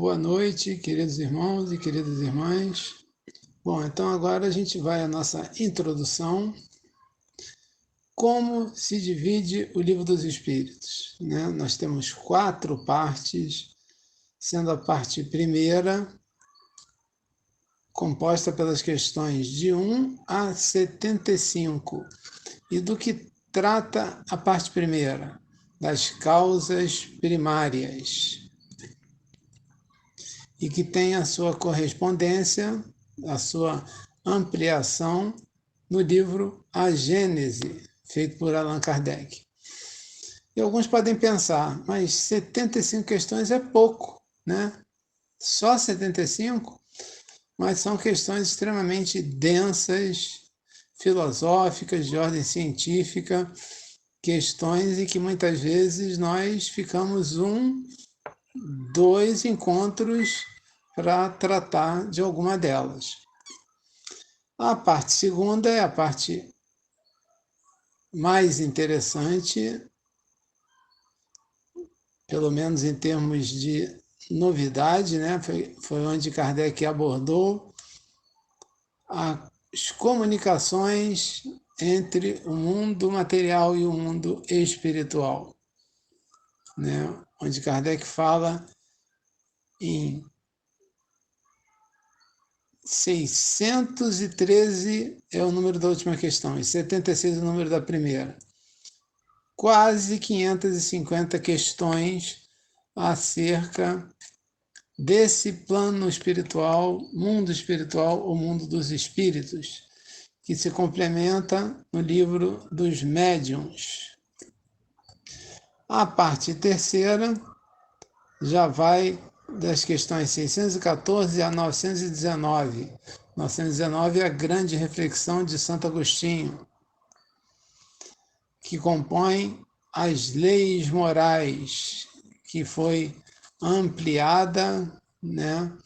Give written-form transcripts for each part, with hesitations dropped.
boa noite, queridos irmãos e queridas irmãs. Bom, então agora a gente vai à nossa introdução. Como se divide o Livro dos Espíritos, né? Nós temos 4 partes, sendo a parte primeira composta pelas questões de 1 a 75. E do que trata a parte primeira? Das causas primárias. E que tem a sua correspondência, a sua ampliação no livro A Gênese, feito por Allan Kardec. E alguns podem pensar, mas 75 questões é pouco, né? Só 75? Mas são questões extremamente densas, filosóficas, de ordem científica, questões em que muitas vezes nós ficamos 2 encontros para tratar de alguma delas. A parte segunda é a parte mais interessante, pelo menos em termos de novidade, né? Foi onde Kardec abordou as comunicações entre o mundo material e o mundo espiritual, né? Onde Kardec fala em 613 é o número da última questão, e 76 é o número da primeira. Quase 550 questões acerca desse plano espiritual, o mundo dos espíritos, que se complementa no livro dos médiuns. A parte terceira já vai das questões 614 a 919. 919 é a grande reflexão de Santo Agostinho, que compõe as leis morais, que foi ampliada, né,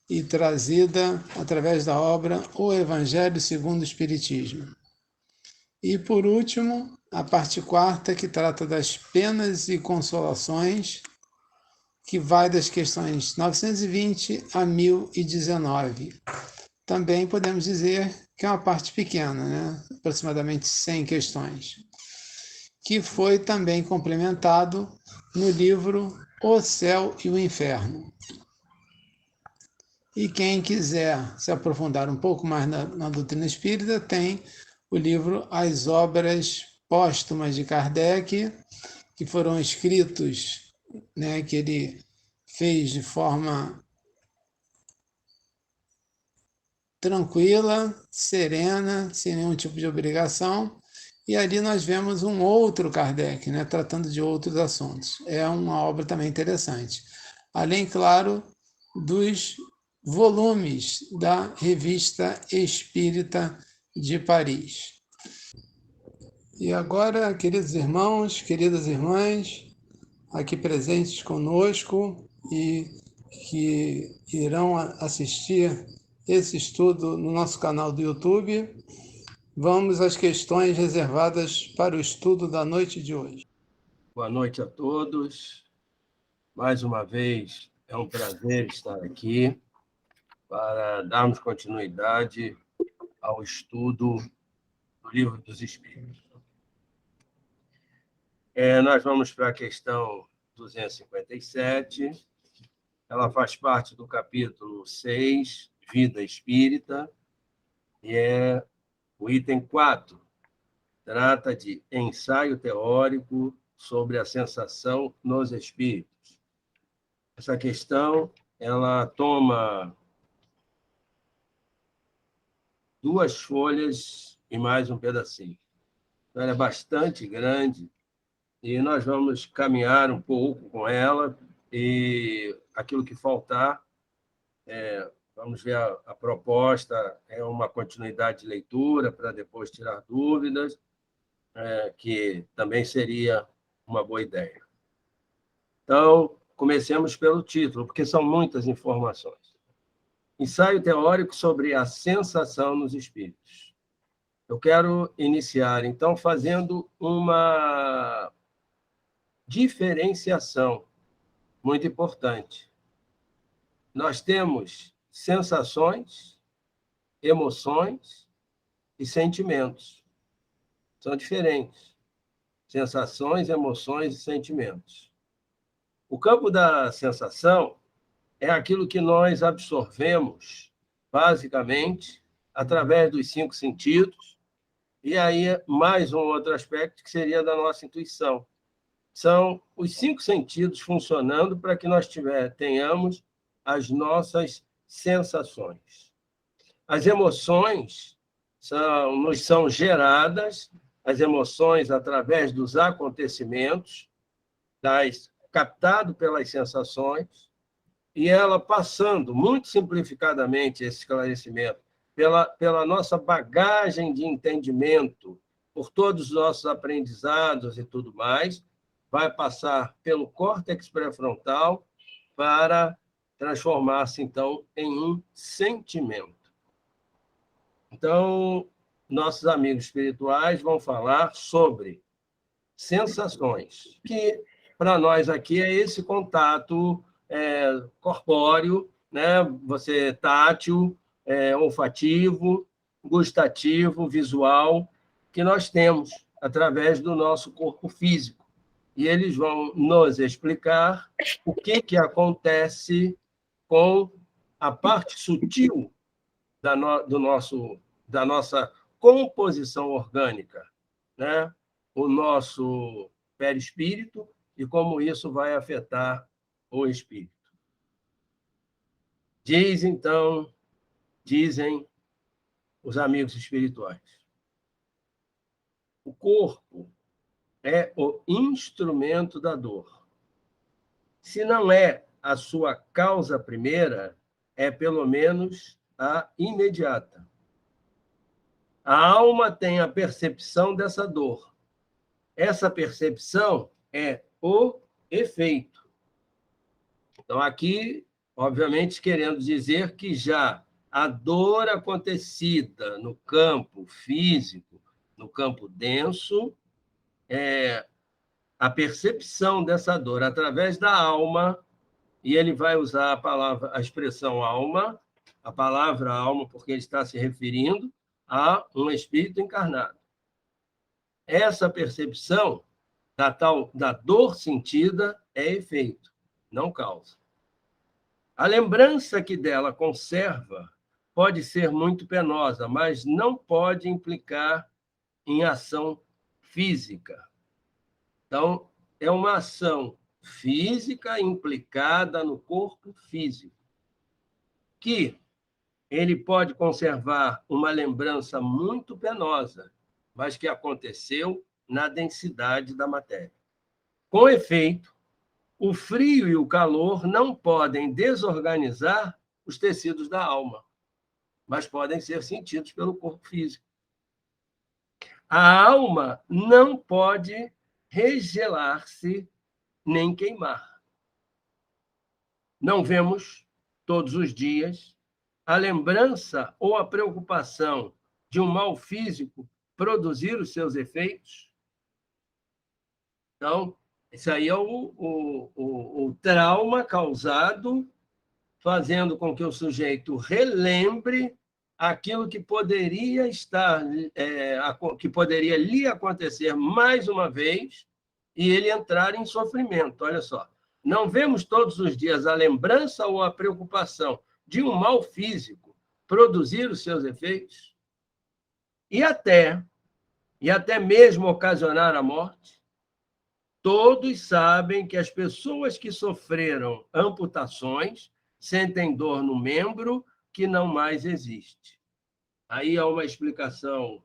e trazida através da obra O Evangelho segundo o Espiritismo. E, por último, a parte quarta, que trata das penas e consolações, que vai das questões 920 a 1019. Também podemos dizer que é uma parte pequena, né? Aproximadamente 100 questões, que foi também complementado no livro O Céu e o Inferno. E quem quiser se aprofundar um pouco mais na doutrina espírita, tem o livro As Obras Póstumas de Kardec, que foram escritos, né, que ele fez de forma tranquila, serena, sem nenhum tipo de obrigação. E ali nós vemos um outro Kardec, né, tratando de outros assuntos. É uma obra também interessante. Além, claro, dos volumes da Revista Espírita de Paris. E agora, queridos irmãos, queridas irmãs, aqui presentes conosco e que irão assistir esse estudo no nosso canal do YouTube, vamos às questões reservadas para o estudo da noite de hoje. Boa noite a todos. Mais uma vez, é um prazer estar aqui para darmos continuidade ao estudo do Livro dos Espíritos. Nós vamos para a questão 257. Ela faz parte do capítulo 6, Vida Espírita, e é o item 4. Trata de ensaio teórico sobre a sensação nos espíritos. Essa questão, ela toma 2 folhas e mais um pedacinho. Ela é bastante grande e nós vamos caminhar um pouco com ela e aquilo que faltar, vamos ver a proposta, é uma continuidade de leitura para depois tirar dúvidas, que também seria uma boa ideia. Então, comecemos pelo título, porque são muitas informações. Ensaio teórico sobre a sensação nos espíritos. Eu quero iniciar, então, fazendo uma diferenciação muito importante. nós temos sensações, emoções e sentimentos. São diferentes. Sensações, emoções e sentimentos. O campo da sensação é aquilo que nós absorvemos, basicamente, através dos 5 sentidos, e aí mais um outro aspecto que seria da nossa intuição. São os 5 sentidos funcionando para que nós tenhamos as nossas sensações. As emoções nos são geradas, as emoções através dos acontecimentos, captado pelas sensações, e ela passando, muito simplificadamente, esse esclarecimento, pela nossa bagagem de entendimento, por todos os nossos aprendizados e tudo mais, vai passar pelo córtex pré-frontal para transformar-se, então, em um sentimento. Então, nossos amigos espirituais vão falar sobre sensações, que, para nós aqui, é esse contato corpóreo, né? Você tátil, olfativo, gustativo, visual, que nós temos através do nosso corpo físico. E eles vão nos explicar o que acontece com a parte sutil da nossa composição orgânica, né? O nosso perispírito e como isso vai afetar o espírito. Dizem os amigos espirituais, o corpo é o instrumento da dor. Se não é a sua causa primeira, é pelo menos a imediata. A alma tem a percepção dessa dor. Essa percepção é o efeito. Então, aqui, obviamente, querendo dizer que já a dor acontecida no campo físico, no campo denso, a percepção dessa dor através da alma, e ele vai usar a expressão alma, a palavra alma, porque ele está se referindo a um espírito encarnado. Essa percepção da dor sentida é efeito, não causa. A lembrança que dela conserva pode ser muito penosa, mas não pode implicar em ação física. Então, é uma ação física implicada no corpo físico, que ele pode conservar uma lembrança muito penosa, mas que aconteceu na densidade da matéria. Com efeito, o frio e o calor não podem desorganizar os tecidos da alma, mas podem ser sentidos pelo corpo físico. A alma não pode regelar-se nem queimar. Não vemos todos os dias a lembrança ou a preocupação de um mal físico produzir os seus efeitos? Então, isso aí é o trauma causado, fazendo com que o sujeito relembre aquilo que poderia que poderia lhe acontecer mais uma vez e ele entrar em sofrimento. Olha só, não vemos todos os dias a lembrança ou a preocupação de um mal físico produzir os seus efeitos e até mesmo ocasionar a morte. Todos sabem que as pessoas que sofreram amputações sentem dor no membro que não mais existe. Aí há uma explicação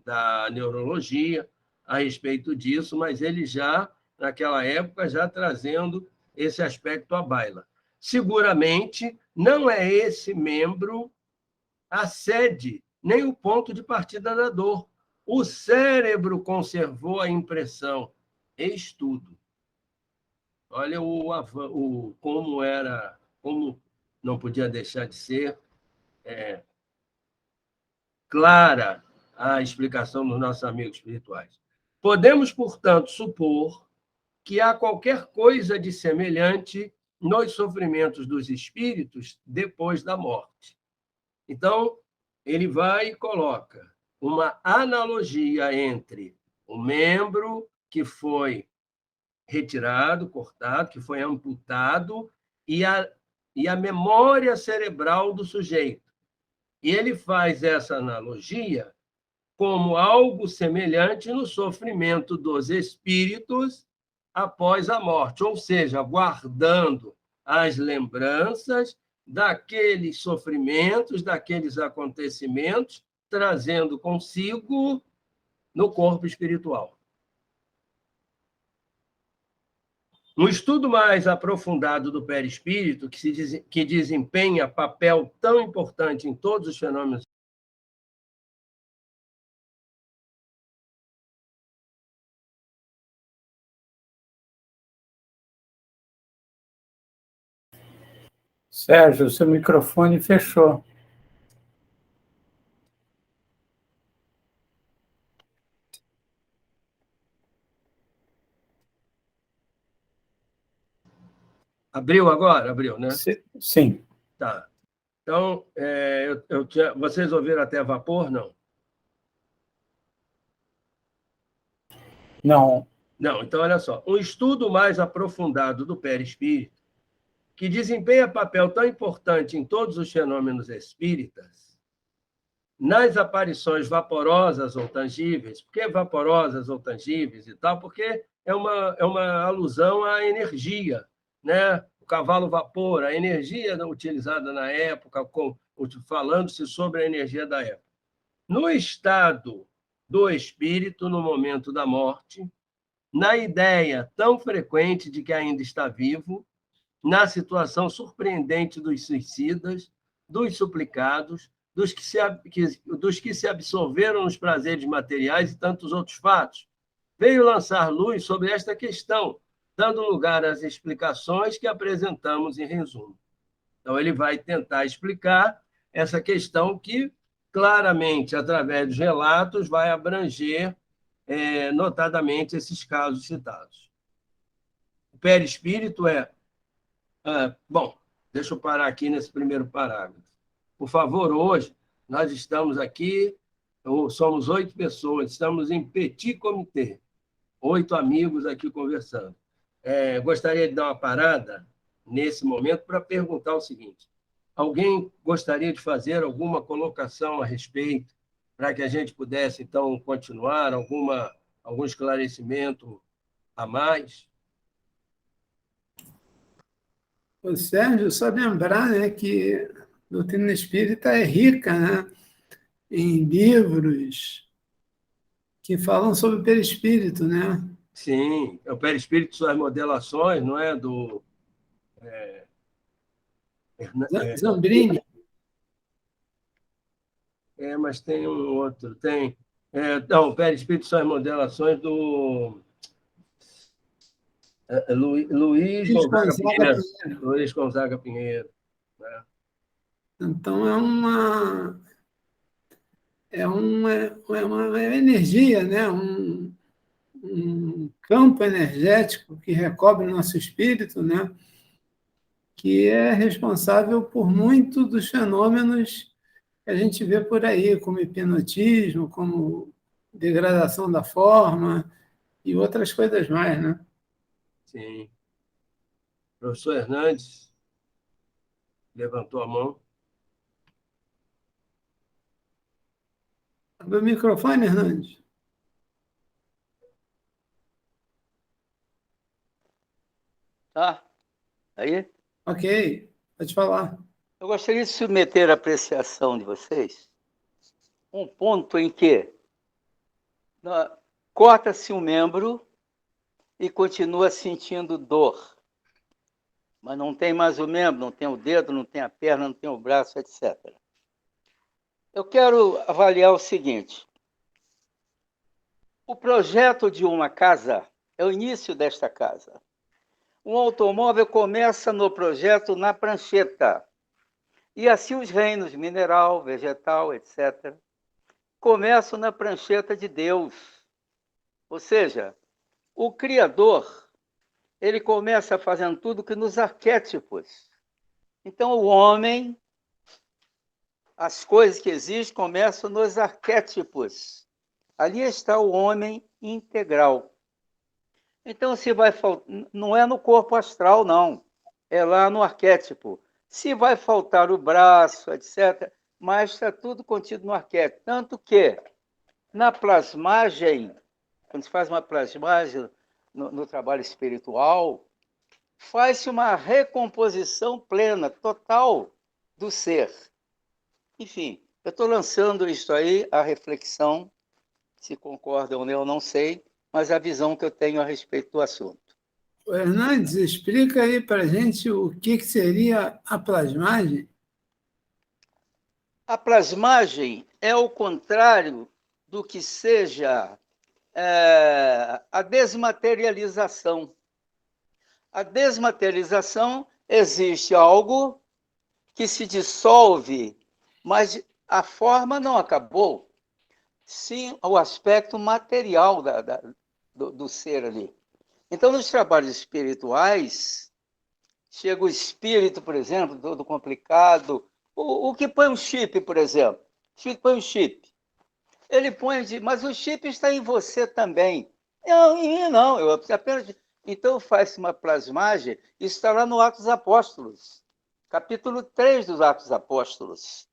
da neurologia a respeito disso, mas ele já, naquela época, já trazendo esse aspecto à baila. Seguramente, não é esse membro a sede, nem o ponto de partida da dor. O cérebro conservou a impressão. Estudo. Olha como não podia deixar de ser clara a explicação dos nossos amigos espirituais. Podemos, portanto, supor que há qualquer coisa de semelhante nos sofrimentos dos espíritos depois da morte. Então, ele vai e coloca uma analogia entre o membro que foi retirado, cortado, que foi amputado, e a memória cerebral do sujeito. E ele faz essa analogia como algo semelhante no sofrimento dos espíritos após a morte, ou seja, guardando as lembranças daqueles sofrimentos, daqueles acontecimentos, trazendo consigo no corpo espiritual. Um estudo mais aprofundado do perispírito, que desempenha papel tão importante em todos os fenômenos. Sérgio, seu microfone fechou. Abriu agora? Abriu, né? Sim. Tá. Então, vocês ouviram até vapor, não? Não. Não, então olha só. Um estudo mais aprofundado do perispírito, que desempenha papel tão importante em todos os fenômenos espíritas, nas aparições vaporosas ou tangíveis. Por que vaporosas ou tangíveis e tal? Porque é uma alusão à energia, né? O cavalo vapor, a energia utilizada na época, falando-se sobre a energia da época. No estado do espírito, no momento da morte, na ideia tão frequente de que ainda está vivo, na situação surpreendente dos suicidas, dos suplicados, dos que se absorveram nos prazeres materiais e tantos outros fatos. Veio lançar luz sobre esta questão, dando lugar às explicações que apresentamos em resumo. Então, ele vai tentar explicar essa questão que, claramente, através dos relatos, vai abranger, notadamente, esses casos citados. O perispírito bom, deixa eu parar aqui nesse primeiro parágrafo. Por favor, hoje, nós estamos aqui, somos 8 pessoas, estamos em petit comitê, 8 amigos aqui conversando. Gostaria de dar uma parada nesse momento para perguntar o seguinte: alguém gostaria de fazer alguma colocação a respeito, para que a gente pudesse, então, continuar, algum esclarecimento a mais? Ô, Sérgio, só lembrar, né, que a doutrina espírita é rica, né, em livros que falam sobre o perispírito, né? Sim, é o perispírito, suas modelações, não é? Zambrini. Mas tem um outro, não, o perispírito, suas modelações do Luiz Gonzaga Pinheiro. Luiz Gonzaga Pinheiro. Né? Então, é uma energia, né? Um campo energético que recobre o nosso espírito, né? Que é responsável por muito dos fenômenos que a gente vê por aí, como hipnotismo, como degradação da forma e outras coisas mais, né? Sim. O professor Hernandes levantou a mão. Abre o microfone, Hernandes. Tá? Aí? Ok, pode falar. Eu gostaria de submeter à apreciação de vocês um ponto em que corta-se um membro e continua sentindo dor, mas não tem mais o membro, não tem o dedo, não tem a perna, não tem o braço, etc. Eu quero avaliar o seguinte: o projeto de uma casa é o início desta casa. Um automóvel começa no projeto na prancheta. E assim os reinos mineral, vegetal, etc., começam na prancheta de Deus. Ou seja, o Criador, ele começa fazendo tudo que nos arquétipos. Então, o homem, as coisas que existem começam nos arquétipos. Ali está o homem integral. Então, se vai faltar, não é no corpo astral, não. É lá no arquétipo. Se vai faltar o braço, etc., mas está tudo contido no arquétipo. Tanto que, na plasmagem, quando se faz uma plasmagem no trabalho espiritual, faz-se uma recomposição plena, total do ser. Enfim, eu estou lançando isso aí, a reflexão, se concordam ou não, eu não sei, mas a visão que eu tenho a respeito do assunto. Hernandes, explica aí para a gente o que seria a plasmagem. A plasmagem é o contrário do que seja a desmaterialização. A desmaterialização existe algo que se dissolve, mas a forma não acabou. Sim, o aspecto material do ser ali. Então, nos trabalhos espirituais, chega o espírito, por exemplo, todo complicado. O que põe um chip, por exemplo? O espírito põe um chip. Ele põe, mas o chip está em você também. Não, em mim não, eu apenas... Então, faz-se uma plasmagem, isso está lá no Atos dos Apóstolos, capítulo 3 dos Atos dos Apóstolos.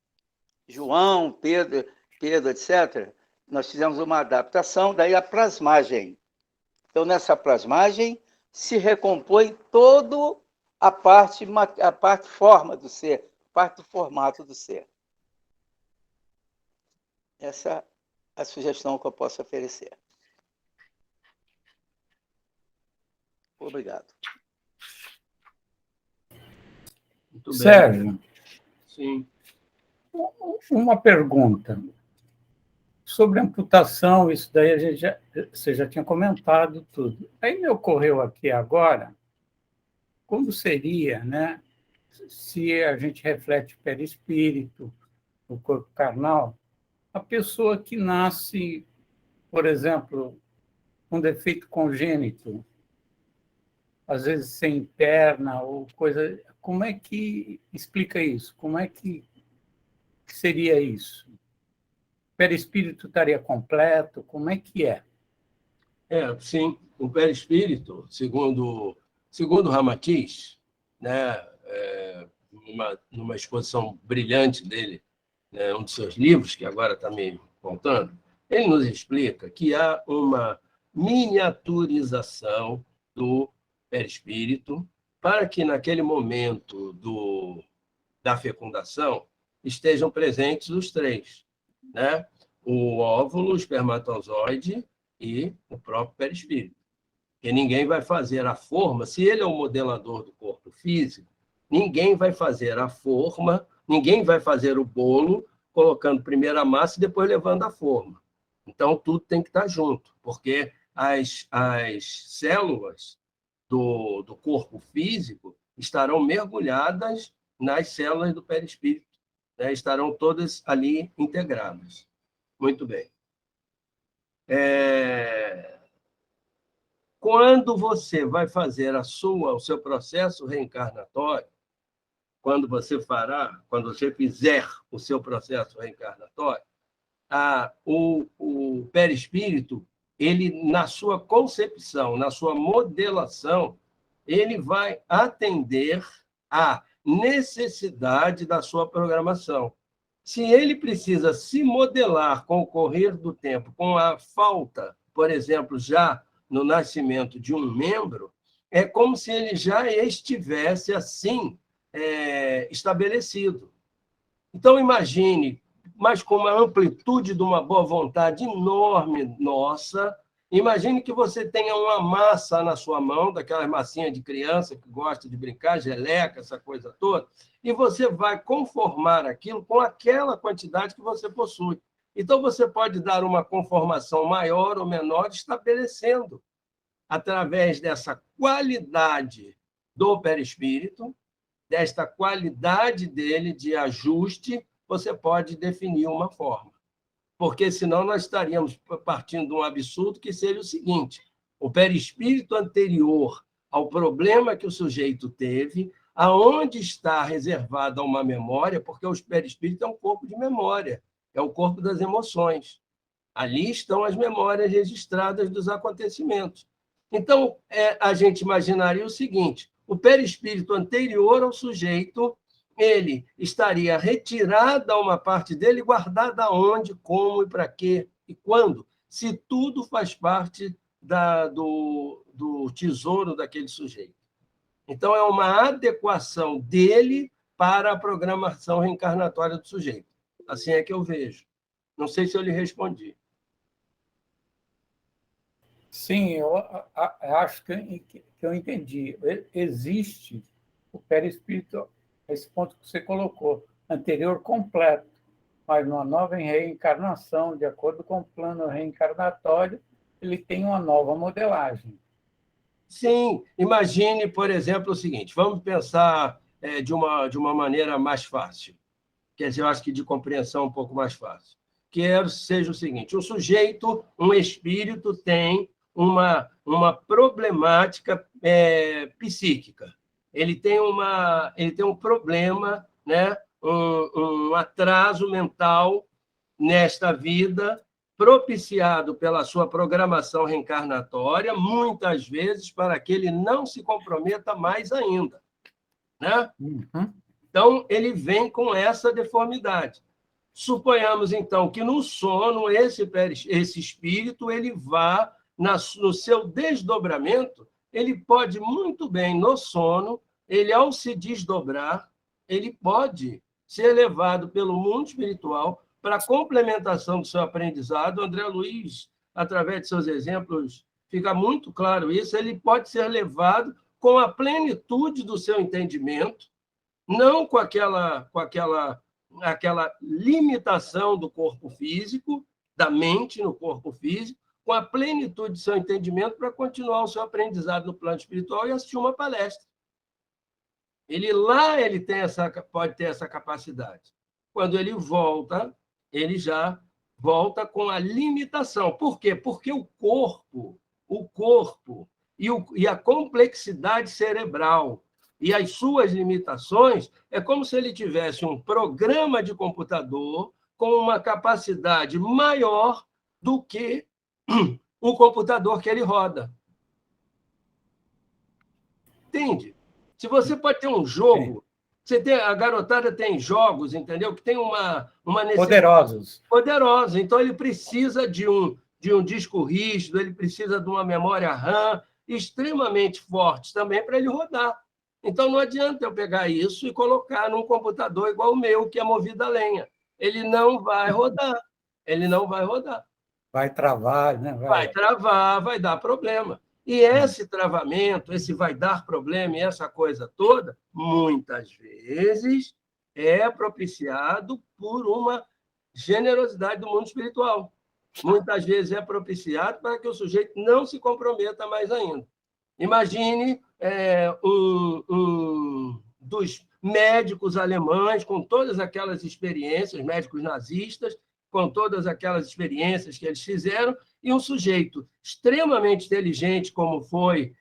João, Pedro, etc. Nós fizemos uma adaptação, daí a plasmagem. Então, nessa plasmagem, se recompõe toda a parte forma do ser, parte do formato do ser. Essa é a sugestão que eu posso oferecer. Obrigado. Muito bem. Sérgio, Sim. uma pergunta. Sobre amputação, isso daí você já tinha comentado tudo. Aí me ocorreu aqui agora, como seria, né, se a gente reflete o perispírito, o corpo carnal, a pessoa que nasce, por exemplo, com defeito congênito, às vezes sem perna ou coisa... Como é que explica isso? Como é que seria isso? O perispírito estaria completo? Como é que é? Sim, o perispírito, segundo Ramatiz, né, numa exposição brilhante dele, né, um de seus livros, que agora está me contando, ele nos explica que há uma miniaturização do perispírito para que, naquele momento da fecundação, estejam presentes os três, né? O óvulo, o espermatozoide e o próprio perispírito. Porque ninguém vai fazer a forma, se ele é o modelador do corpo físico, ninguém vai fazer a forma, ninguém vai fazer o bolo colocando primeiro a massa e depois levando a forma. Então, tudo tem que estar junto, porque as células do corpo físico estarão mergulhadas nas células do perispírito, né? Estarão todas ali integradas. Muito bem. Quando você vai fazer o seu processo reencarnatório, quando você fizer o seu processo reencarnatório, o perispírito, ele, na sua concepção, na sua modelação, ele vai atender à necessidade da sua programação. Se ele precisa se modelar com o correr do tempo, com a falta, por exemplo, já no nascimento de um membro, é como se ele já estivesse assim estabelecido. Então, imagine, mas com uma amplitude de uma boa vontade enorme nossa, imagine que você tenha uma massa na sua mão, daquelas massinhas de criança que gosta de brincar, geleca, essa coisa toda, e você vai conformar aquilo com aquela quantidade que você possui. Então, você pode dar uma conformação maior ou menor, estabelecendo, através dessa qualidade do perispírito, desta qualidade dele de ajuste, você pode definir uma forma. Porque, senão, nós estaríamos partindo de um absurdo que seria o seguinte: o perispírito anterior ao problema que o sujeito teve, aonde está reservada uma memória, porque o perispírito é um corpo de memória, é o corpo das emoções. Ali estão as memórias registradas dos acontecimentos. Então, a gente imaginaria o seguinte: o perispírito anterior ao sujeito, ele estaria retirada uma parte dele, guardada onde, como e para quê e quando, se tudo faz parte do tesouro daquele sujeito. Então, é uma adequação dele para a programação reencarnatória do sujeito. Assim é que eu vejo. Não sei se eu lhe respondi. Sim, eu acho que eu entendi. Existe o perispírito, esse ponto que você colocou, anterior completo, mas numa nova reencarnação, de acordo com o plano reencarnatório, ele tem uma nova modelagem. Sim, imagine, por exemplo, o seguinte: vamos pensar de uma maneira mais fácil, quer dizer, eu acho que de compreensão um pouco mais fácil, que seja o seguinte: um sujeito, um espírito tem uma problemática psíquica, ele tem um problema, né? Um atraso mental nesta vida, propiciado pela sua programação reencarnatória, muitas vezes para que ele não se comprometa mais ainda, né? Uhum. Então, ele vem com essa deformidade. Suponhamos, então, que no sono, esse espírito, ele vá, no seu desdobramento, ele pode muito bem, no sono, ele, ao se desdobrar, ele pode ser levado pelo mundo espiritual para a complementação do seu aprendizado. André Luiz, através de seus exemplos, fica muito claro isso. Ele pode ser levado com a plenitude do seu entendimento, não com aquela limitação do corpo físico, da mente no corpo físico, com a plenitude do seu entendimento para continuar o seu aprendizado no plano espiritual e assistir uma palestra. Ele pode ter essa capacidade. Quando ele volta, ele já volta com a limitação. Por quê? Porque o corpo e a complexidade cerebral e as suas limitações é como se ele tivesse um programa de computador com uma capacidade maior do que o computador que ele roda. Entende? Se você pode ter um jogo, a garotada tem jogos, entendeu? Que tem uma necessidade poderosa. Então, ele precisa de um disco rígido, ele precisa de uma memória RAM extremamente forte também para ele rodar. Então, não adianta eu pegar isso e colocar num computador igual o meu, que é movido a lenha. Ele não vai rodar. Ele não vai rodar. Vai travar, né? Vai travar, vai dar problema. E esse travamento, esse vai dar problema e essa coisa toda, muitas vezes é propiciado por uma generosidade do mundo espiritual. Muitas vezes é propiciado para que o sujeito não se comprometa mais ainda. Imagine um dos médicos alemães com todas aquelas experiências, médicos nazistas, com todas aquelas experiências que eles fizeram, e um sujeito extremamente inteligente, como foi...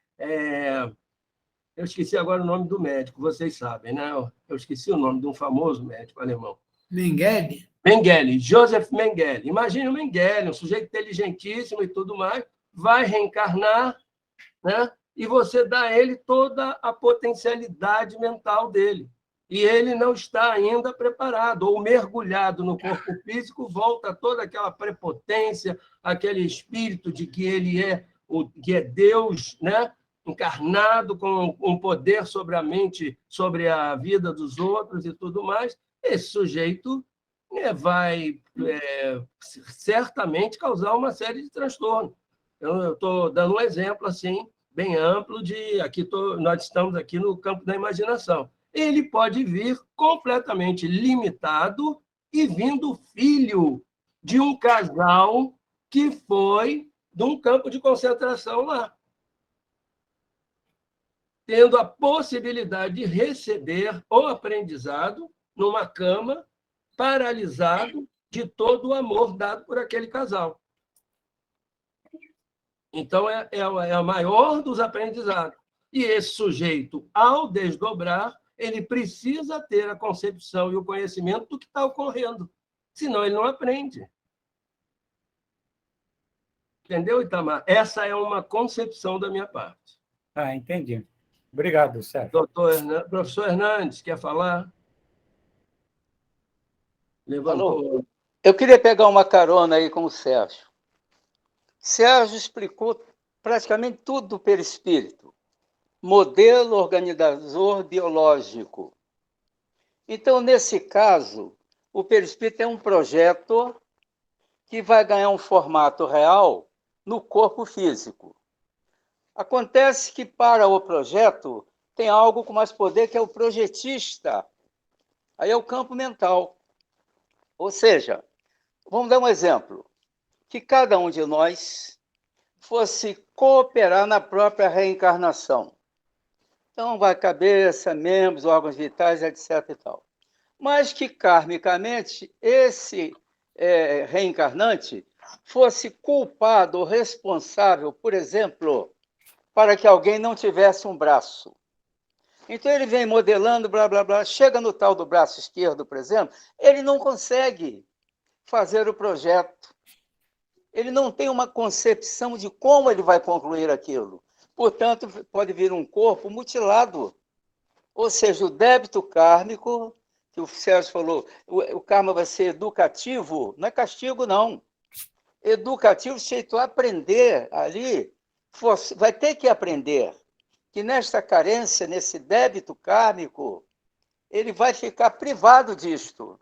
eu esqueci agora o nome do médico, vocês sabem, né? Eu esqueci o nome de um famoso médico alemão. Mengele? Mengele, Joseph Mengele. Imagine o Mengele, um sujeito inteligentíssimo e tudo mais, vai reencarnar, né? E você dá a ele toda a potencialidade mental dele. E ele não está ainda preparado, ou mergulhado no corpo físico, volta toda aquela prepotência, aquele espírito de que ele que é Deus, né? Encarnado com um poder sobre a mente, sobre a vida dos outros e tudo mais. Esse sujeito vai certamente causar uma série de transtornos. Eu estou dando um exemplo assim, bem amplo nós estamos aqui no campo da imaginação. Ele pode vir completamente limitado e vindo filho de um casal que foi de um campo de concentração lá, tendo a possibilidade de receber o aprendizado numa cama, paralisado de todo o amor dado por aquele casal. Então, é a maior dos aprendizados. E esse sujeito, ao desdobrar, ele precisa ter a concepção e o conhecimento do que está ocorrendo. Senão, ele não aprende. Entendeu, Itamar? Essa é uma concepção da minha parte. Ah, entendi. Obrigado, Sérgio. Professor Hernandes, quer falar? Levantou. Alô? Eu queria pegar uma carona aí com o Sérgio. Sérgio explicou praticamente tudo do perispírito. Modelo organizador biológico. Então, nesse caso, o perispírito é um projeto que vai ganhar um formato real no corpo físico. Acontece que, para o projeto, tem algo com mais poder, que é o projetista. Aí é o campo mental. Ou seja, vamos dar um exemplo. Que cada um de nós fosse cooperar na própria reencarnação. Então, vai cabeça, membros, órgãos vitais, etc. e tal. Mas que, karmicamente, esse reencarnante fosse culpado ou responsável, por exemplo, para que alguém não tivesse um braço. Então, ele vem modelando, blá, blá, blá, chega no tal do braço esquerdo, por exemplo, ele não consegue fazer o projeto. Ele não tem uma concepção de como ele vai concluir aquilo. Portanto, pode vir um corpo mutilado. Ou seja, o débito kármico, que o Sérgio falou, o karma vai ser educativo, não é castigo, não. Educativo, se tu aprender ali, vai ter que aprender que nesta carência, nesse débito kármico, ele vai ficar privado disto.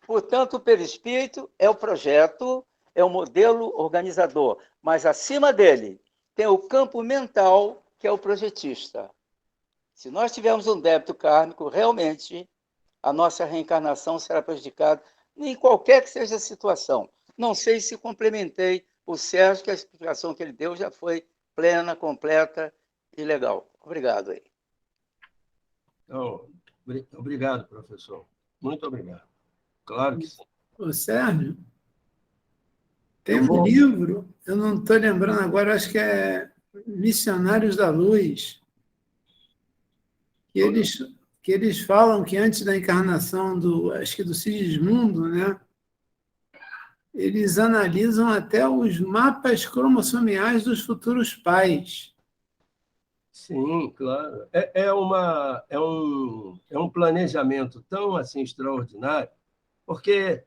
Portanto, o perispírito é o projeto, é o modelo organizador, mas acima dele tem o campo mental, que é o projetista. Se nós tivermos um débito kármico, realmente a nossa reencarnação será prejudicada em qualquer que seja a situação. Não sei se complementei o Sérgio, que a explicação que ele deu já foi plena, completa e legal. Obrigado aí. Então, obrigado, professor. Muito obrigado. Claro que sim. Ô, Sérgio, tem um livro, eu não estou lembrando agora, acho que é Missionários da Luz, que eles falam que antes da encarnação acho que do Sigismundo, né, eles analisam até os mapas cromossomiais dos futuros pais. Sim, claro. É um planejamento tão assim extraordinário, porque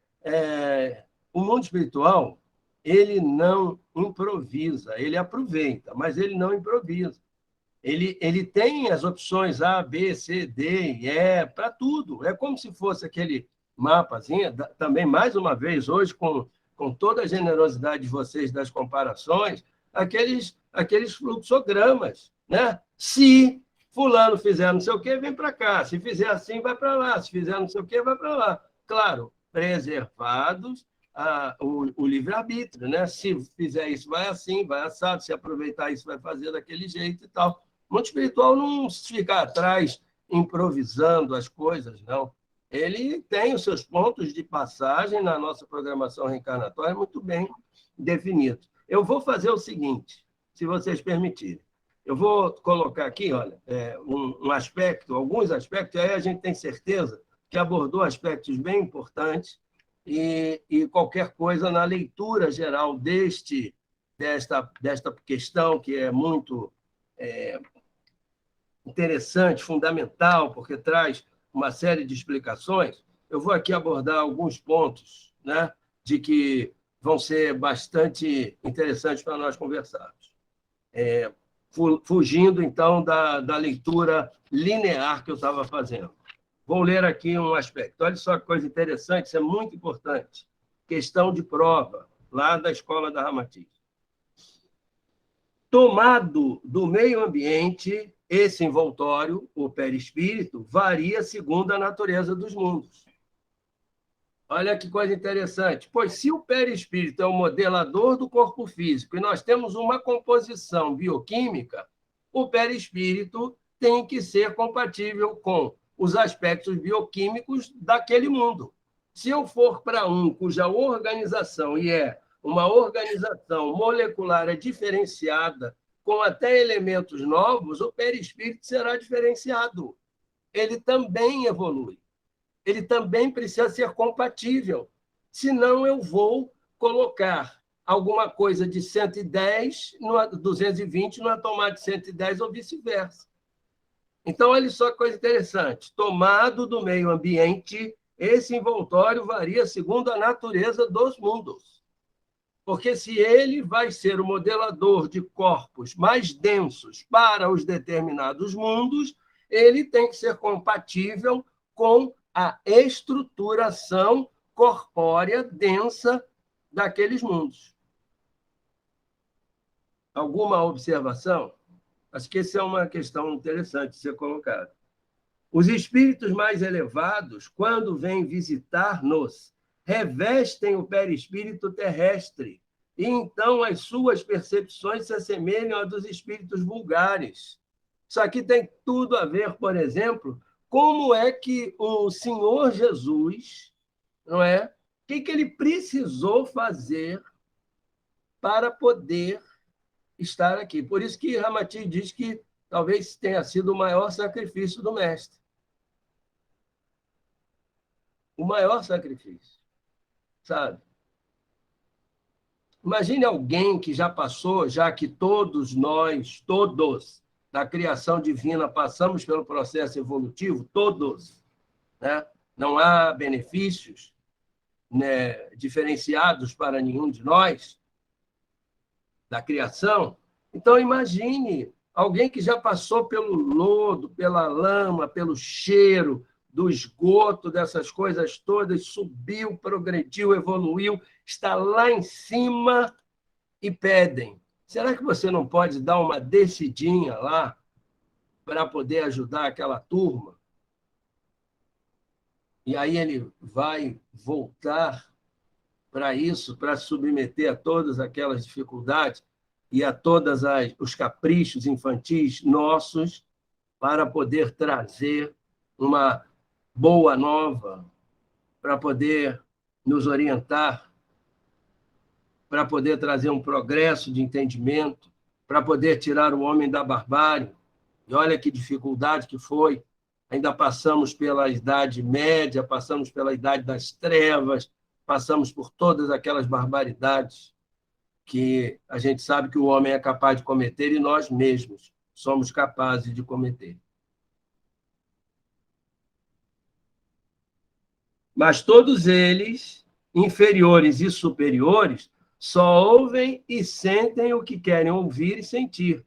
o mundo espiritual ele não improvisa, ele aproveita, mas ele não improvisa. Ele tem as opções A, B, C, D e E para tudo. É como se fosse aquele mapazinho, também, mais uma vez, hoje, com toda a generosidade de vocês das comparações, aqueles fluxogramas, né? Se fulano fizer não sei o quê, vem para cá. Se fizer assim, vai para lá. Se fizer não sei o quê, vai para lá. Claro, preservados o livre-arbítrio, né? Se fizer isso, vai assim, vai assado. Se aproveitar isso, vai fazer daquele jeito e tal. O mundo espiritual não fica atrás improvisando as coisas, não. Ele tem os seus pontos de passagem na nossa programação reencarnatória muito bem definidos. Eu vou fazer o seguinte, se vocês permitirem. Eu vou colocar aqui, olha, alguns aspectos, aí a gente tem certeza que abordou aspectos bem importantes e qualquer coisa na leitura geral desta questão, que é muito interessante, fundamental, porque traz uma série de explicações, eu vou aqui abordar alguns pontos, né, de que vão ser bastante interessantes para nós conversarmos. Fugindo, então, da leitura linear que eu estava fazendo. Vou ler aqui um aspecto. Olha só que coisa interessante, isso é muito importante. Questão de prova, lá da Escola da Ramatiz. Tomado do meio ambiente, esse envoltório, o perispírito, varia segundo a natureza dos mundos. Olha que coisa interessante. Pois se o perispírito é o modelador do corpo físico e nós temos uma composição bioquímica, o perispírito tem que ser compatível com os aspectos bioquímicos daquele mundo. Se eu for para um cuja organização é uma organização molecular diferenciada com até elementos novos, o perispírito será diferenciado. Ele também evolui. Ele também precisa ser compatível. Senão, eu vou colocar alguma coisa de 110, 220, numa tomada de 110 ou vice-versa. Então, olha só que coisa interessante. Tomado do meio ambiente, esse envoltório varia segundo a natureza dos mundos. Porque se ele vai ser o modelador de corpos mais densos para os determinados mundos, ele tem que ser compatível com a estruturação corpórea densa daqueles mundos. Alguma observação? Acho que essa é uma questão interessante de ser colocada. Os espíritos mais elevados, quando vêm visitar-nos, revestem o perispírito terrestre, e então as suas percepções se assemelham à dos espíritos vulgares. Isso aqui tem tudo a ver, por exemplo, como é que o Senhor Jesus, não é? O que ele precisou fazer para poder estar aqui. Por isso que Ramati diz que talvez tenha sido o maior sacrifício do Mestre. O maior sacrifício, sabe? Imagine alguém que já passou, já que todos nós, todos, da criação divina, passamos pelo processo evolutivo, todos, né? Não há benefícios, né, diferenciados para nenhum de nós, da criação. Então, imagine alguém que já passou pelo lodo, pela lama, pelo cheiro, do esgoto, dessas coisas todas, subiu, progrediu, evoluiu, está lá em cima e pedem. Será que você não pode dar uma descidinha lá para poder ajudar aquela turma? E aí ele vai voltar para isso, para submeter a todas aquelas dificuldades e a todos os caprichos infantis nossos, para poder trazer uma boa nova, para poder nos orientar, para poder trazer um progresso de entendimento, para poder tirar o homem da barbárie. E olha que dificuldade que foi. Ainda passamos pela Idade Média, passamos pela Idade das Trevas, passamos por todas aquelas barbaridades que a gente sabe que o homem é capaz de cometer e nós mesmos somos capazes de cometer. Mas todos eles, inferiores e superiores, só ouvem e sentem o que querem ouvir e sentir,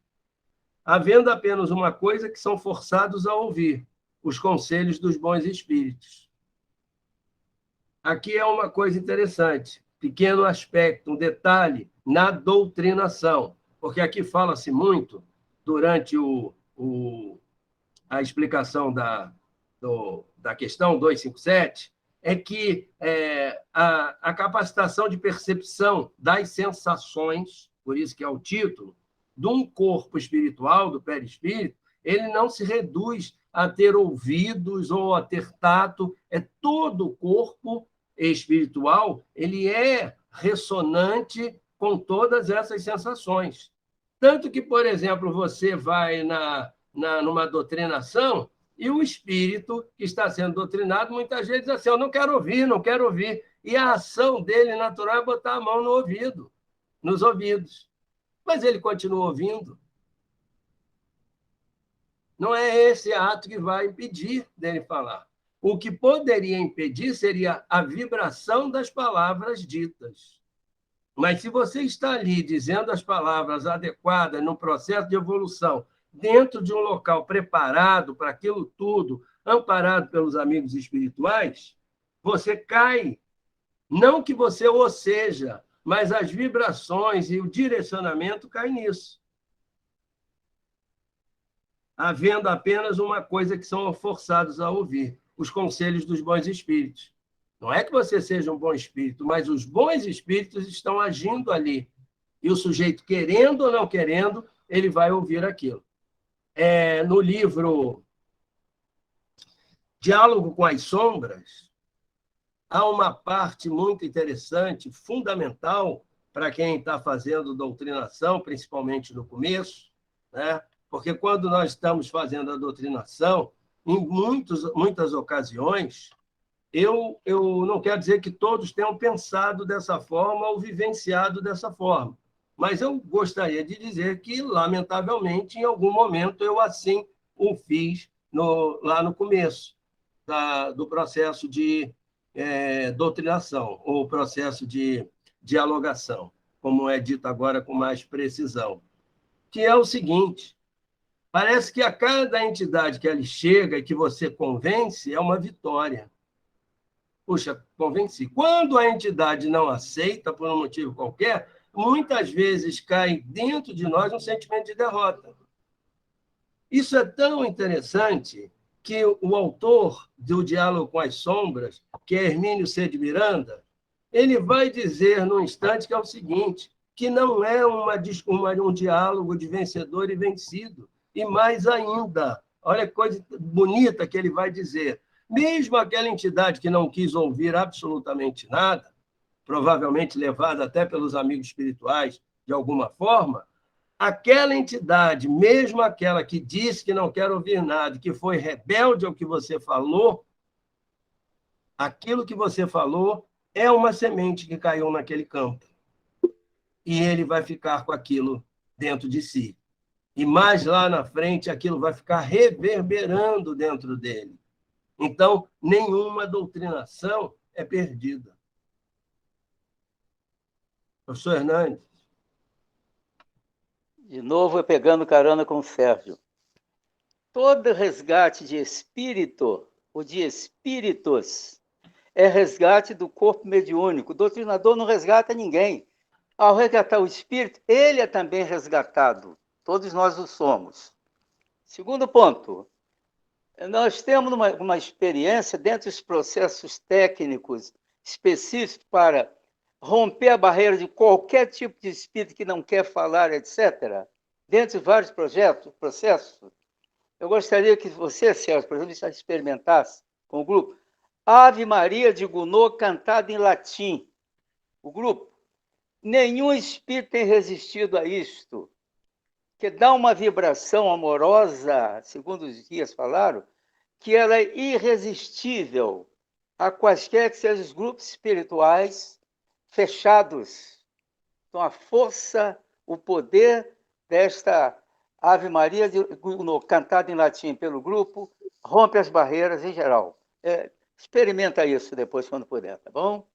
havendo apenas uma coisa que são forçados a ouvir: os conselhos dos bons espíritos. Aqui é uma coisa interessante, pequeno aspecto, um detalhe na doutrinação, porque aqui fala-se muito, durante a explicação da questão 257, é que a capacitação de percepção das sensações, por isso que é o título, de um corpo espiritual, do perispírito, ele não se reduz a ter ouvidos ou a ter tato, é todo o corpo espiritual, ele é ressonante com todas essas sensações. Tanto que, por exemplo, você vai numa doutrinação e o espírito que está sendo doutrinado muitas vezes diz assim: eu não quero ouvir, não quero ouvir. E a ação dele natural é botar a mão no ouvido, nos ouvidos. Mas ele continua ouvindo. Não é esse ato que vai impedir dele falar. O que poderia impedir seria a vibração das palavras ditas. Mas se você está ali dizendo as palavras adequadas no processo de evolução, dentro de um local preparado para aquilo tudo, amparado pelos amigos espirituais, você cai. Não que você o seja, mas as vibrações e o direcionamento caem nisso. Havendo apenas uma coisa que são forçados a ouvir: os conselhos dos bons espíritos. Não é que você seja um bom espírito, mas os bons espíritos estão agindo ali. E o sujeito, querendo ou não querendo, ele vai ouvir aquilo. No livro Diálogo com as Sombras, há uma parte muito interessante, fundamental, para quem está fazendo doutrinação, principalmente no começo, né? Porque quando nós estamos fazendo a doutrinação, em muitas ocasiões, eu não quero dizer que todos tenham pensado dessa forma ou vivenciado dessa forma, mas eu gostaria de dizer que, lamentavelmente, em algum momento eu assim o fiz lá no começo do processo de doutrinação, ou processo de dialogação, como é dito agora com mais precisão, que é o seguinte: parece que a cada entidade que ele chega e que você convence é uma vitória. Puxa, convenci. Quando a entidade não aceita, por um motivo qualquer, muitas vezes cai dentro de nós um sentimento de derrota. Isso é tão interessante que o autor do Diálogo com as Sombras, que é Hermínio C. de Miranda, ele vai dizer num instante que é o seguinte, que não é um diálogo de vencedor e vencido. E mais ainda, olha que coisa bonita que ele vai dizer. Mesmo aquela entidade que não quis ouvir absolutamente nada, provavelmente levada até pelos amigos espirituais de alguma forma, aquela entidade, mesmo aquela que disse que não quer ouvir nada, que foi rebelde ao que você falou, aquilo que você falou é uma semente que caiu naquele campo. E ele vai ficar com aquilo dentro de si. E mais lá na frente, aquilo vai ficar reverberando dentro dele. Então, nenhuma doutrinação é perdida. Professor Hernandes. De novo, pegando carona com o Sérgio. Todo resgate de espírito ou de espíritos é resgate do corpo mediúnico. O doutrinador não resgata ninguém. Ao resgatar o espírito, ele é também resgatado. Todos nós o somos. Segundo ponto, nós temos uma experiência dentro dos processos técnicos específicos para romper a barreira de qualquer tipo de espírito que não quer falar, etc. Dentro de vários processos. Eu gostaria que você, Sérgio, por exemplo, experimentasse com o grupo Ave Maria de Gounod cantada em latim. O grupo. Nenhum espírito tem resistido a isto, que dá uma vibração amorosa, segundo os guias falaram, que ela é irresistível a quaisquer que sejam os grupos espirituais fechados. Então, a força, o poder desta Ave Maria, cantada em latim pelo grupo, rompe as barreiras em geral. Experimenta isso depois, quando puder, tá bom?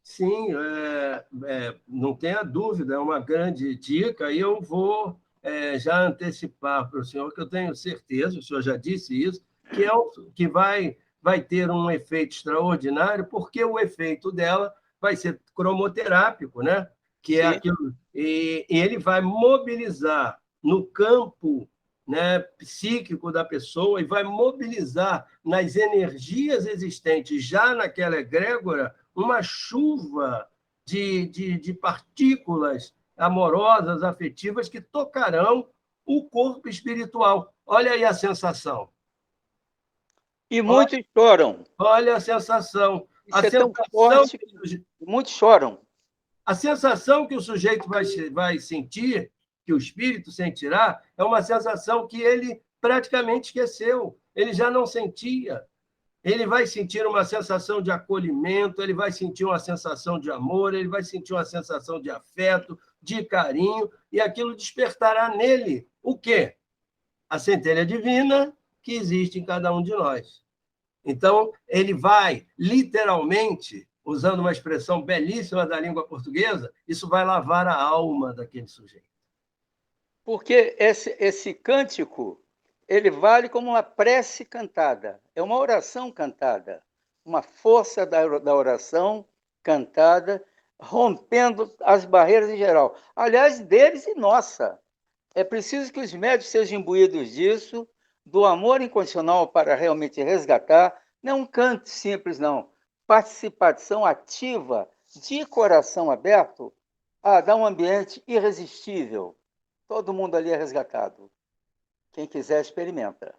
Sim, não tenha dúvida, é uma grande dica, e eu vou já antecipar para o senhor, que eu tenho certeza, o senhor já disse isso, que vai ter um efeito extraordinário, porque o efeito dela vai ser cromoterápico, né? Que é aquilo, e ele vai mobilizar no campo, né, psíquico da pessoa e vai mobilizar nas energias existentes já naquela egrégora uma chuva de partículas amorosas, afetivas, que tocarão o corpo espiritual. Olha aí a sensação. E muitos choram. Olha a sensação. Isso é tão forte que muitos choram. A sensação que o sujeito vai sentir, que o espírito sentirá, é uma sensação que ele praticamente esqueceu. Ele já não sentia. Ele vai sentir uma sensação de acolhimento, ele vai sentir uma sensação de amor, ele vai sentir uma sensação de afeto, de carinho, e aquilo despertará nele o quê? A centelha divina que existe em cada um de nós. Então, ele vai, literalmente, usando uma expressão belíssima da língua portuguesa, isso vai lavar a alma daquele sujeito. Porque esse cântico, ele vale como uma prece cantada, é uma oração cantada, uma força da oração cantada, rompendo as barreiras em geral. Aliás, deles e nossa. É preciso que os médios sejam imbuídos disso, do amor incondicional para realmente resgatar, não um canto simples, não. Participação ativa, de coração aberto, dá um ambiente irresistível. Todo mundo ali é resgatado. Quem quiser, experimenta.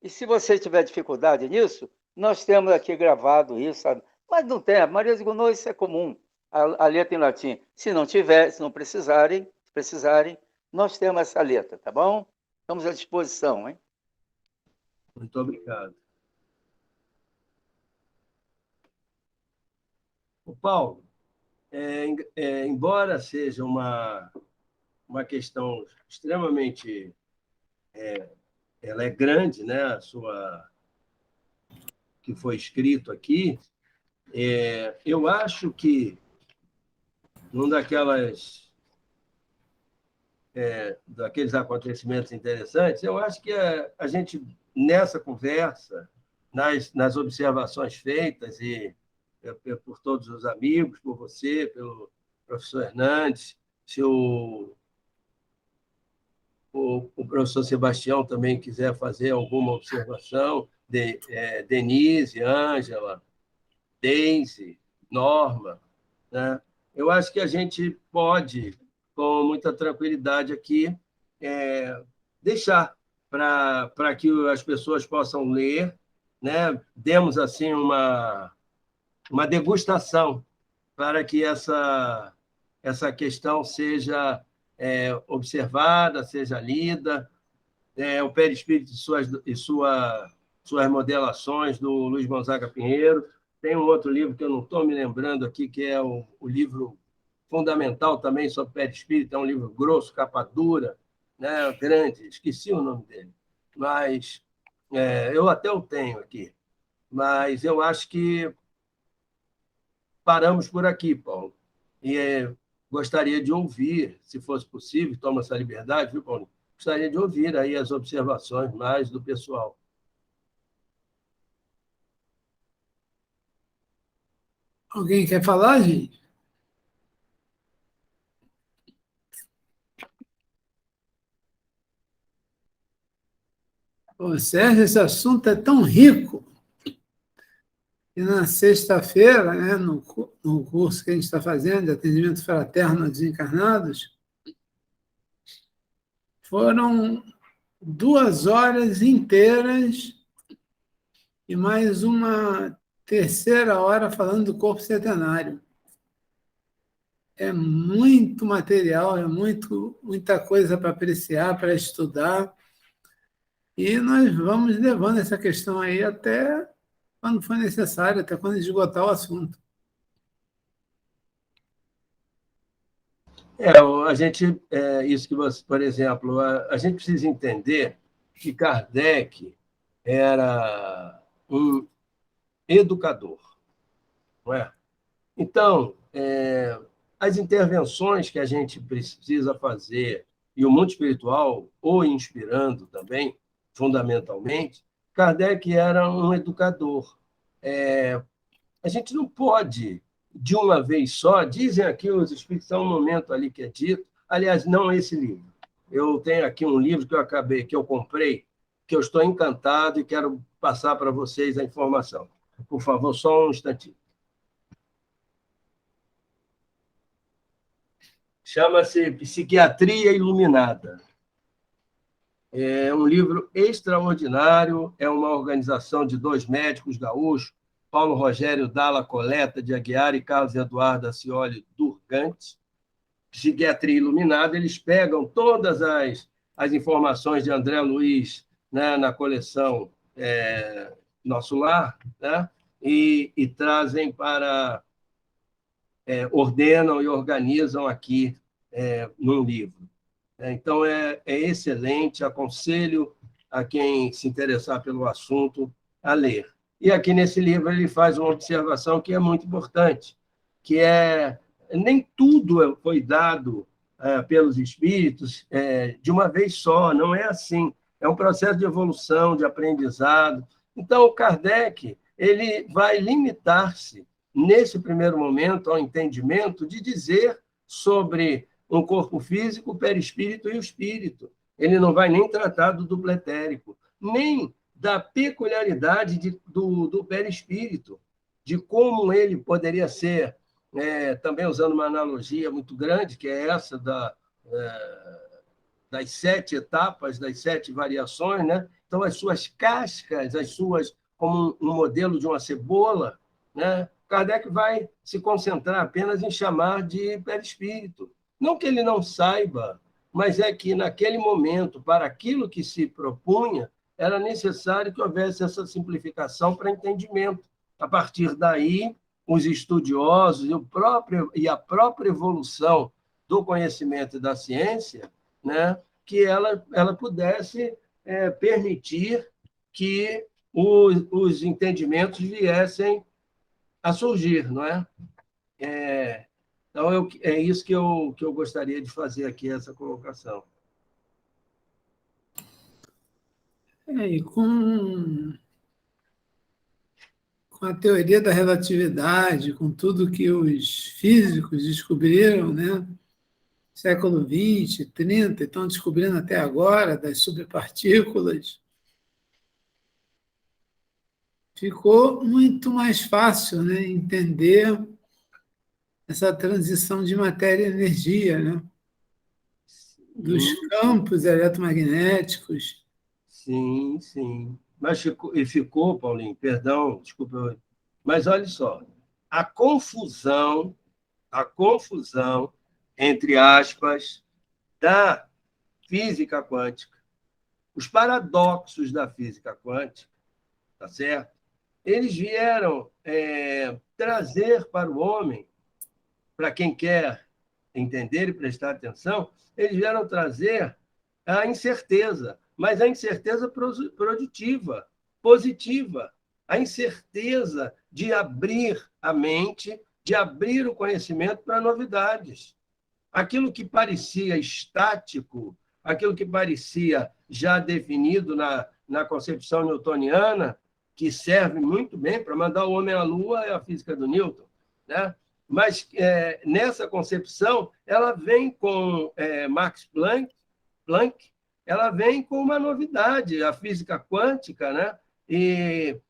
E se você tiver dificuldade nisso, nós temos aqui gravado isso, sabe? Mas não tem, Maria de Gounod, isso é comum, a letra em latim. Se não tiver, se não precisarem, nós temos essa letra, tá bom? Estamos à disposição, hein? Muito obrigado. O Paulo, embora seja uma questão extremamente... ela é grande, né? A sua... que foi escrito aqui, eu acho que num daqueles acontecimentos interessantes, eu acho que a gente, nessa conversa, nas observações feitas, e por todos os amigos, por você, pelo professor Hernandes, se o professor Sebastião também quiser fazer alguma observação, Denise, Ângela, Deise, Norma, né? Eu acho que a gente pode, com muita tranquilidade aqui, deixar para que as pessoas possam ler, né? Demos assim uma degustação para que essa questão seja observada, seja lida. O Perispírito e suas modelações, do Luiz Gonzaga Pinheiro. Tem um outro livro que eu não estou me lembrando aqui, que é o livro fundamental também sobre perispírito, é um livro grosso, capa dura, né, grande, esqueci o nome dele, mas eu até o tenho aqui. Mas eu acho que paramos por aqui, Paulo. E gostaria de ouvir, se fosse possível, toma essa liberdade, viu, Paulo? Gostaria de ouvir aí as observações mais do pessoal. Alguém quer falar, gente? Ô, Sérgio, esse assunto é tão rico. E na sexta-feira, né, no curso que a gente está fazendo de atendimento fraterno a desencarnados, foram 2 horas inteiras e mais uma terceira hora falando do corpo centenário. É muito material, é muita coisa para apreciar, para estudar, e nós vamos levando essa questão aí até quando for necessário, até quando esgotar o assunto. A gente, isso que você, por exemplo, a gente precisa entender que Kardec era um educador, não é? Então, as intervenções que a gente precisa fazer, e o mundo espiritual o inspirando também, fundamentalmente, Kardec era um educador. A gente não pode, de uma vez só, dizem aqui os espíritos, há um momento ali que é dito, aliás, não esse livro. Eu tenho aqui um livro que eu comprei, que eu estou encantado e quero passar para vocês a informação. Por favor, só um instantinho. Chama-se Psiquiatria Iluminada. É um livro extraordinário, é uma organização de 2 médicos gaúchos, Paulo Rogério Dalla Coleta de Aguiar e Carlos Eduardo Acioli Durgante. Psiquiatria Iluminada, eles pegam todas as informações de André Luiz, né, na coleção Nosso Lar, né, e trazem para... ordenam e organizam aqui num livro. Então, é excelente, aconselho a quem se interessar pelo assunto a ler. E aqui nesse livro ele faz uma observação que é muito importante, que nem tudo foi dado pelos espíritos de uma vez só, não é assim. É um processo de evolução, de aprendizado. Então, o Kardec ele vai limitar-se, nesse primeiro momento, ao entendimento de dizer sobre um corpo físico, o perispírito e o espírito. Ele não vai nem tratar do duplo etérico, nem da peculiaridade do perispírito, de como ele poderia ser, também usando uma analogia muito grande, que é essa das 7 etapas, das 7 variações, né? Então, as suas cascas, como um modelo de uma cebola, né? Kardec vai se concentrar apenas em chamar de perispírito. Não que ele não saiba mas é que, naquele momento, para aquilo que se propunha, era necessário que houvesse essa simplificação para entendimento. A partir daí, os estudiosos e a própria evolução do conhecimento e da ciência, né, que ela pudesse permitir que os entendimentos viessem a surgir, não é? Então, é isso que eu gostaria de fazer aqui, essa colocação. E com a teoria da relatividade, com tudo que os físicos descobriram, né? Século XX, 30, estão descobrindo até agora, das subpartículas, ficou muito mais fácil, né, entender essa transição de matéria e energia, né? Dos campos eletromagnéticos. Sim, sim. Mas ficou, Paulinho, perdão, desculpa, mas olha só, a confusão, entre aspas, da física quântica, os paradoxos da física quântica, tá certo? Eles vieram trazer para o homem, para quem quer entender e prestar atenção, eles vieram trazer a incerteza, mas a incerteza produtiva, positiva, a incerteza de abrir a mente, de abrir o conhecimento para novidades. Aquilo que parecia estático, aquilo que parecia já definido na concepção newtoniana, que serve muito bem para mandar o homem à Lua, é a física do Newton, né? Mas, nessa concepção, ela vem com Max Planck, ela vem com uma novidade, a física quântica, né? E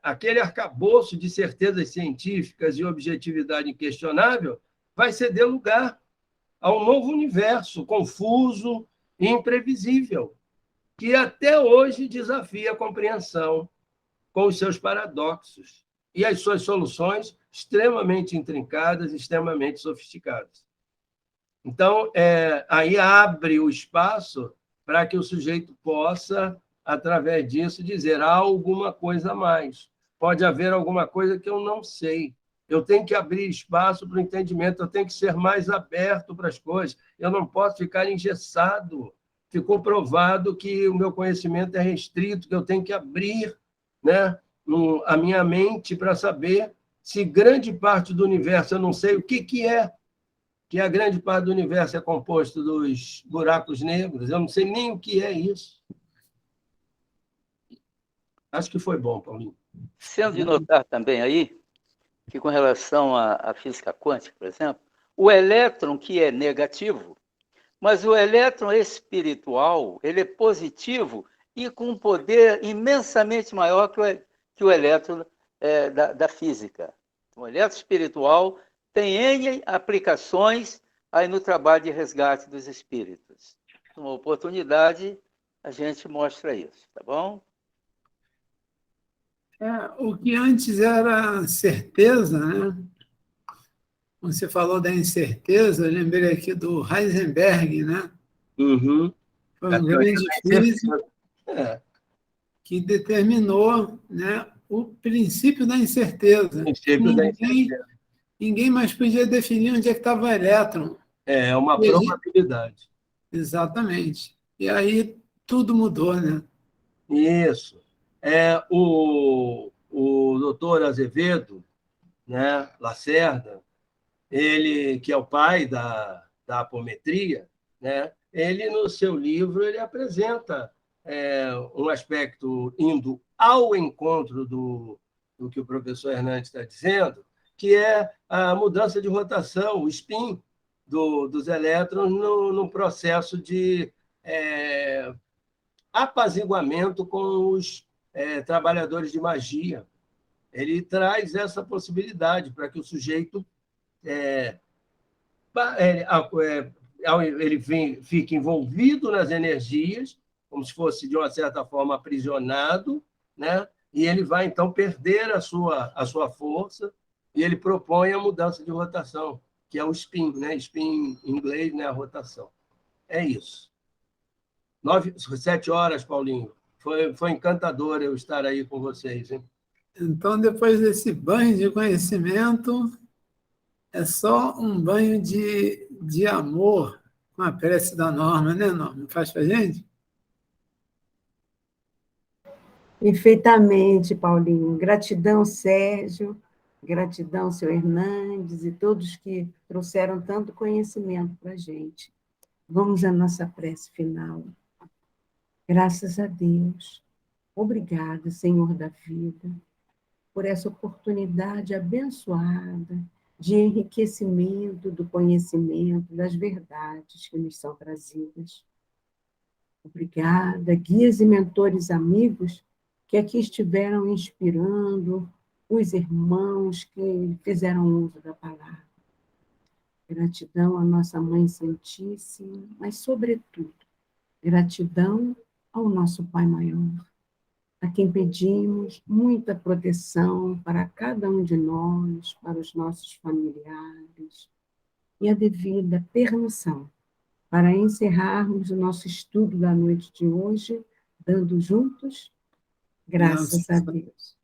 aquele arcabouço de certezas científicas e objetividade inquestionável vai ceder lugar a um novo universo confuso e imprevisível, que até hoje desafia a compreensão com os seus paradoxos e as suas soluções extremamente intrincadas, extremamente sofisticadas. Então, aí abre o espaço para que o sujeito possa, através disso, dizer há alguma coisa a mais. Pode haver alguma coisa que eu não sei. Eu tenho que abrir espaço para o entendimento, eu tenho que ser mais aberto para as coisas, eu não posso ficar engessado. Ficou provado que o meu conhecimento é restrito, que eu tenho que abrir, né, a minha mente para saber se grande parte do universo, eu não sei o que é, que a grande parte do universo é composto dos buracos negros, eu não sei nem o que é isso. Acho que foi bom, Paulinho. Sendo de notar também aí, que com relação à física quântica, por exemplo, o elétron que é negativo, mas o elétron espiritual, ele é positivo e com um poder imensamente maior que o elétron da física. O elétron espiritual tem N aplicações aí no trabalho de resgate dos espíritos. Uma oportunidade, a gente mostra isso, tá bom? O que antes era certeza, né? Quando você falou da incerteza, eu lembrei aqui do Heisenberg, né? Uhum. Foi um grande físico que determinou, né, o princípio da incerteza. Ninguém mais podia definir onde é que estava o elétron. É uma probabilidade. Exatamente. E aí tudo mudou, né? Isso. O doutor Azevedo, né, Lacerda, ele, que é o pai da apometria, né, ele, no seu livro, ele apresenta um aspecto indo ao encontro do que o professor Hernandes está dizendo, que é a mudança de rotação, o spin dos elétrons no processo de apaziguamento com os trabalhadores de magia. Ele traz essa possibilidade para que o sujeito ele fique envolvido nas energias, como se fosse, de uma certa forma, aprisionado, né? E ele vai, então, perder a sua força, e ele propõe a mudança de rotação, que é o spin, né? Spin em inglês, né? A rotação. É isso. 7 horas, Paulinho. Foi encantador eu estar aí com vocês, hein? Então, depois desse banho de conhecimento, é só um banho de amor com a prece da Norma, né, Norma? Faz para a gente? Perfeitamente, Paulinho. Gratidão, Sérgio. Gratidão, seu Hernandes e todos que trouxeram tanto conhecimento para a gente. Vamos à nossa prece final. Graças a Deus. Obrigada, Senhor da vida, por essa oportunidade abençoada de enriquecimento do conhecimento, das verdades que nos são trazidas. Obrigada, guias e mentores amigos que aqui estiveram inspirando os irmãos que fizeram uso da palavra. Gratidão à nossa Mãe Santíssima, mas, sobretudo, gratidão ao nosso Pai Maior, a quem pedimos muita proteção para cada um de nós, para os nossos familiares, e a devida permissão para encerrarmos o nosso estudo da noite de hoje, dando juntos graças a Deus.